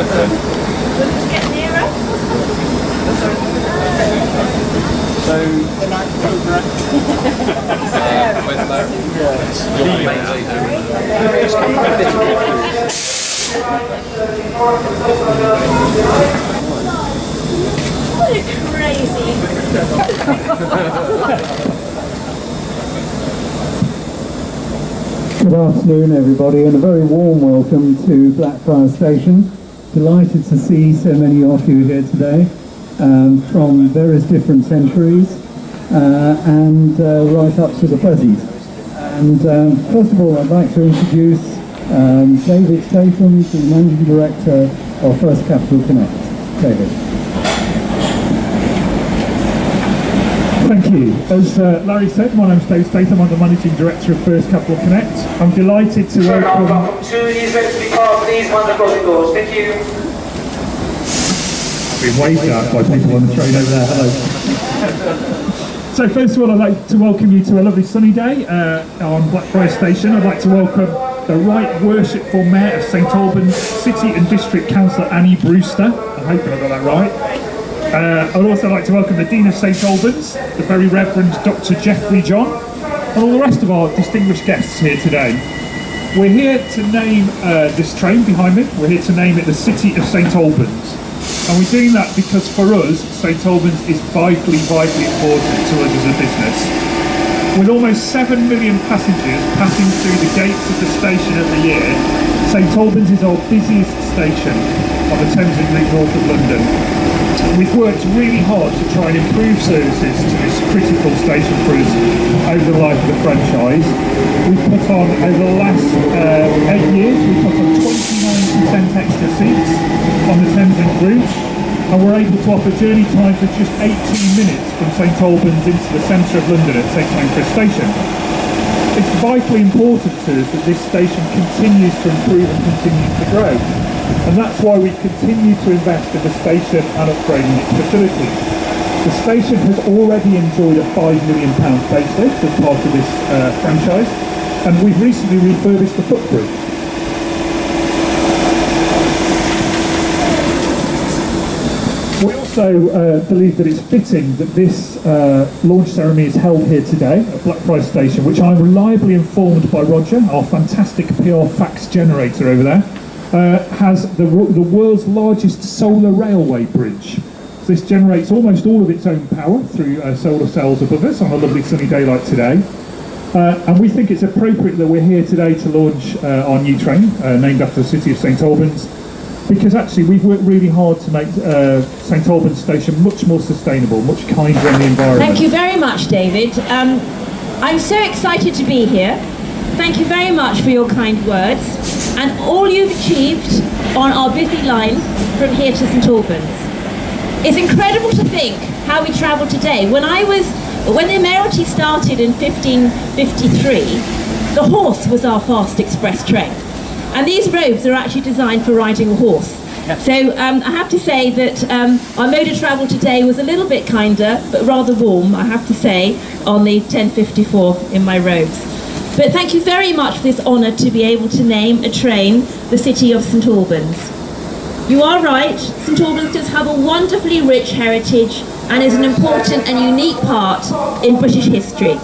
get nearer? So, the night program. What a crazy. Good afternoon everybody, and a very warm welcome to Blackfriars Station. Delighted to see so many of you here today from various different centuries and right up to the present. And first of all, I'd like to introduce David Statham, the Managing Director of First Capital Connect. David. Thank you. As Larry said, my name's Dave Statham. I'm the Managing Director of First Capital Connect. I'm delighted to welcome... Two is ready to be passed, please, mind the crossing doors. Thank you. I've been waved at by people on the train over there. Hello. So first of all, I'd like to welcome you to a lovely sunny day on Blackfriars Station. I'd like to welcome the Right Worshipful Mayor of St Albans, City and District Councillor Annie Brewster. I'm hoping I got that right. I'd also like to welcome the Dean of St Albans, the very Reverend Dr. Geoffrey John, and all the rest of our distinguished guests here today. We're here to name this train behind me. We're here to name it the City of St Albans. And we're doing that because for us, St Albans is vitally important to us as a business. With almost 7 million passengers passing through the gates of the station every year, St Albans is our busiest station on the Thames Route north of London. We've worked really hard to try and improve services to this critical station for us over the life of the franchise. We've put on, over the last 8 years, we've put on 29% extra seats on the Thames route, and we're able to offer journey times of just 18 minutes from St Albans into the centre of London at St Pancras Station. It's vitally important to us that this station continues to improve and continues to grow. And that's why we continue to invest in the station and upgrading its facilities. The station has already enjoyed a £5 million facelift as part of this franchise, and we've recently refurbished the footbridge. We also believe that it's fitting that this launch ceremony is held here today at Blackfriars Station, which I'm reliably informed by Roger, our fantastic PR fax generator over there, has the world's largest solar railway bridge. So this generates almost all of its own power through solar cells above us on a lovely sunny day like today. And we think it's appropriate that we're here today to launch our new train, named after the City of St Albans, because actually we've worked really hard to make St Albans Station much more sustainable, much kinder on the environment. Thank you very much, David. I'm so excited to be here. Thank you very much for your kind words and all you've achieved on our busy line from here to St Albans. It's incredible to think how we travel today. When the Admiralty started in 1553, the horse was our fast express train. And these robes are actually designed for riding a horse. So I have to say that our mode of travel today was a little bit kinder, but rather warm, I have to say, on the 1054 in my robes. But thank you very much for this honour to be able to name a train the City of St Albans. You are right, St Albans does have a wonderfully rich heritage and is an important and unique part in British history.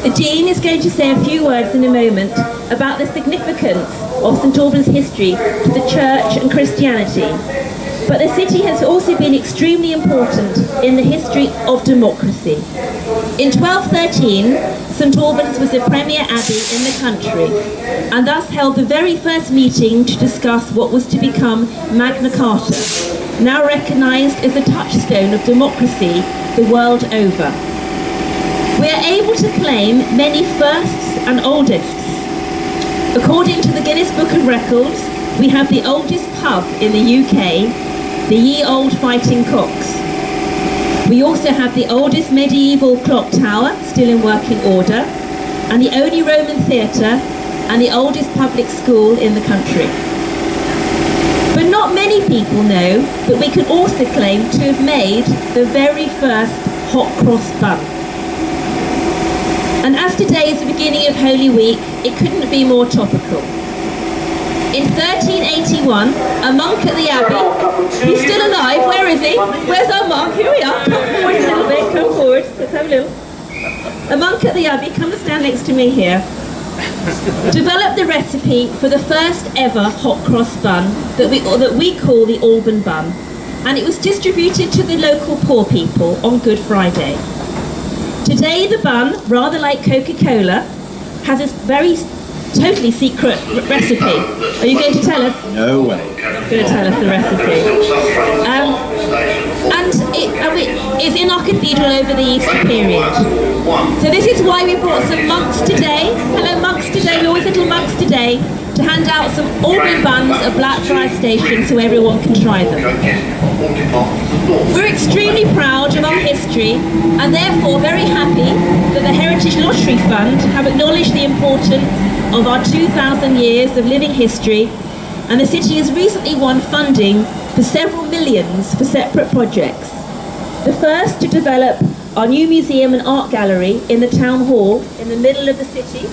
The Dean is going to say a few words in a moment about the significance of St Albans' history to the Church and Christianity. But the city has also been extremely important in the history of democracy. In 1213, St Albans was the premier abbey in the country, and thus held the very first meeting to discuss what was to become Magna Carta, now recognised as the touchstone of democracy the world over. We are able to claim many firsts and oldests. According to the Guinness Book of Records, we have the oldest pub in the UK, the Ye Old Fighting Cocks. We also have the oldest medieval clock tower, still in working order, and the only Roman theatre, and the oldest public school in the country. But not many people know that we can also claim to have made the very first hot cross bun. And as today is the beginning of Holy Week, it couldn't be more topical. in 1381, a monk at the Abbey. He's still alive. Where is he? Where's our monk? Here we are. Come forward a little bit. Come forward. Let's have a little. A monk at the Abbey. Come and stand next to me here. Developed the recipe for the first ever hot cross bun that we call the Alban bun, and it was distributed to the local poor people on Good Friday. Today the bun, rather like Coca-Cola, has a very totally secret recipe. Are you going to tell us? No way. You're not going to tell us the recipe. And it's in our cathedral over the Easter period. So this is why we brought some monks today. Hello monks today, we're always little monks today, to hand out some Alban buns at Blackfriars Station so everyone can try them. We're extremely proud of our history and therefore very happy that the Heritage Lottery Fund have acknowledged the importance of our 2,000 years of living history, and the city has recently won funding for several millions for separate projects. The first to develop our new museum and art gallery in the town hall in the middle of the city,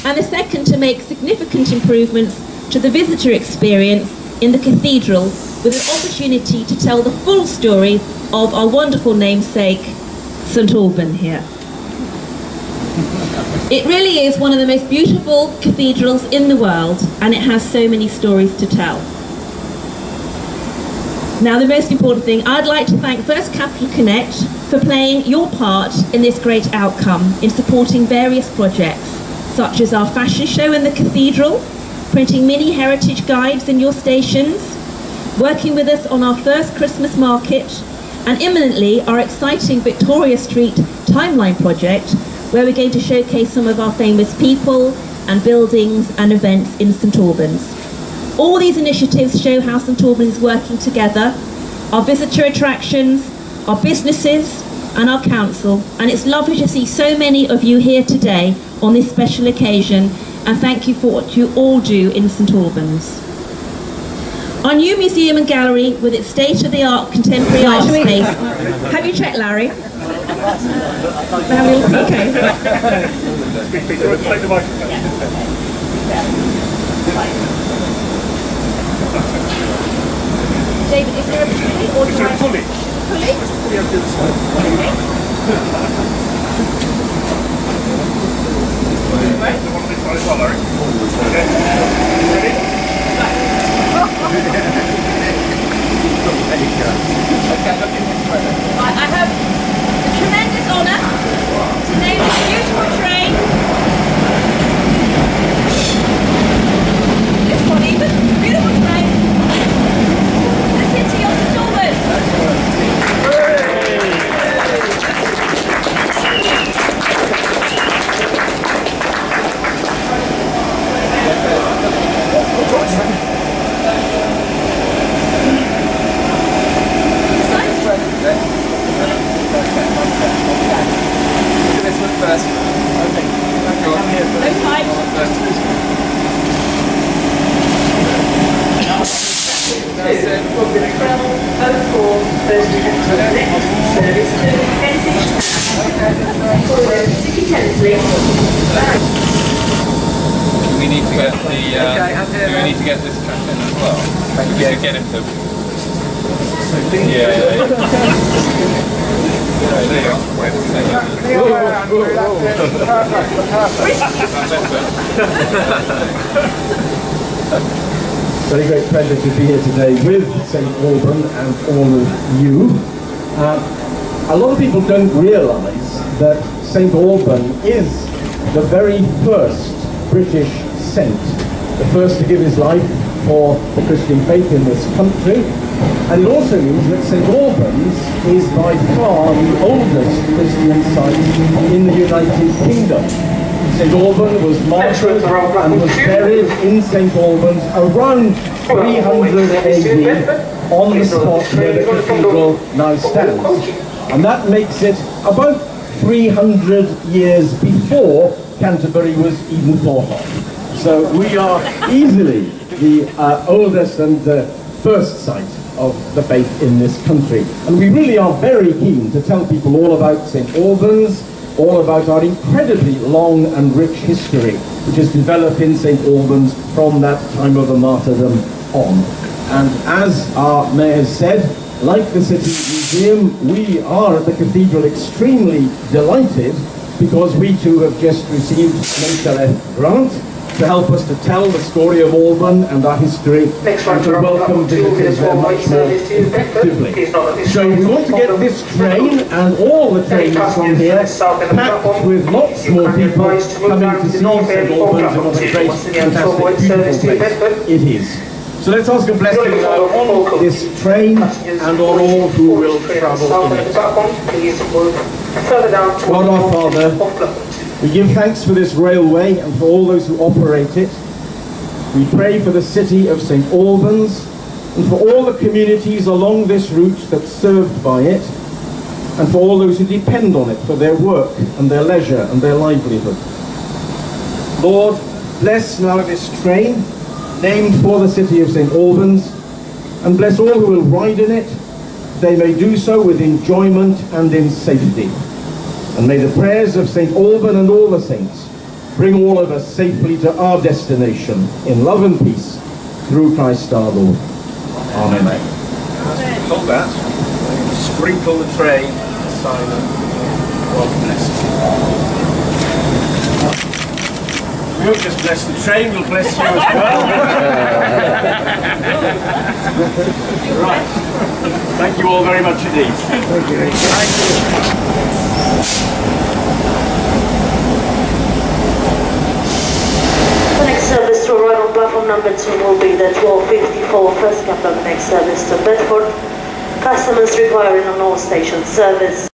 and the second to make significant improvements to the visitor experience in the cathedral with an opportunity to tell the full story of our wonderful namesake, St Albans here. It really is one of the most beautiful cathedrals in the world, and it has so many stories to tell. Now the most important thing, I'd like to thank First Capital Connect for playing your part in this great outcome in supporting various projects, such as our fashion show in the cathedral, printing mini heritage guides in your stations, working with us on our first Christmas market, and imminently our exciting Victoria Street Timeline project, where we're going to showcase some of our famous people and buildings and events in St Albans. All these initiatives show how St Albans is working together, our visitor attractions, our businesses and our council, and it's lovely to see so many of you here today on this special occasion, and thank you for what you all do in St Albans. Our new museum and gallery with its state-of-the-art contemporary art space. Have you checked, Larry? Okay. David, is there a pulley or do I... Pulley? Pulley? Okay. I have the tremendous honour to name this beautiful train. This one even, beautiful train. The city of St Albans. We need to get the. Do we need to get this chap in as well? We need to get him to. Yeah. There you are. Very great pleasure to be here today with St Albans and all of you. A lot of people don't realise that St Albans is the very first British saint, the first to give his life for the Christian faith in this country, and it also means that St Albans is by far the oldest Christian site in the United Kingdom. St Albans was martyred and was buried in St Albans around 300 AD on the spot where the cathedral now stands. And that makes it about 300 years before Canterbury was even thought of. So we are easily the oldest and first site of the faith in this country. And we really are very keen to tell people all about St Albans, all about our incredibly long and rich history, which has developed in St Albans from that time of the martyrdom on. And as our mayor has said, like the City Museum, we are at the Cathedral extremely delighted because we too have just received an Cllr grant to help us to tell the story of Alban and our history, and to welcome visitors there much more effectively. So we want to get this train and all the trains from here packed with lots more people coming to see St Albans and what a great, fantastic, beautiful place it is. So let's ask a blessing now on this train and on all who will travel in it. God our Father, we give thanks for this railway and for all those who operate it. We pray for the city of St Albans and for all the communities along this route that's served by it, and for all those who depend on it for their work and their leisure and their livelihood. Lord, bless now this train named for the city of St Albans, and bless all who will ride in it. They may do so with enjoyment and in safety. And may the prayers of St Alban and all the saints bring all of us safely to our destination in love and peace through Christ our Lord. Amen. Amen. Hold that. Sprinkle the train, Simon. God bless you. We won't just bless the train, we'll bless you as well. Right. Thank you all very much indeed. Thank you. The next service to arrive on platform number 2 will be the 12:54 first cab of the next service to Bedford. Customers requiring on all stations service.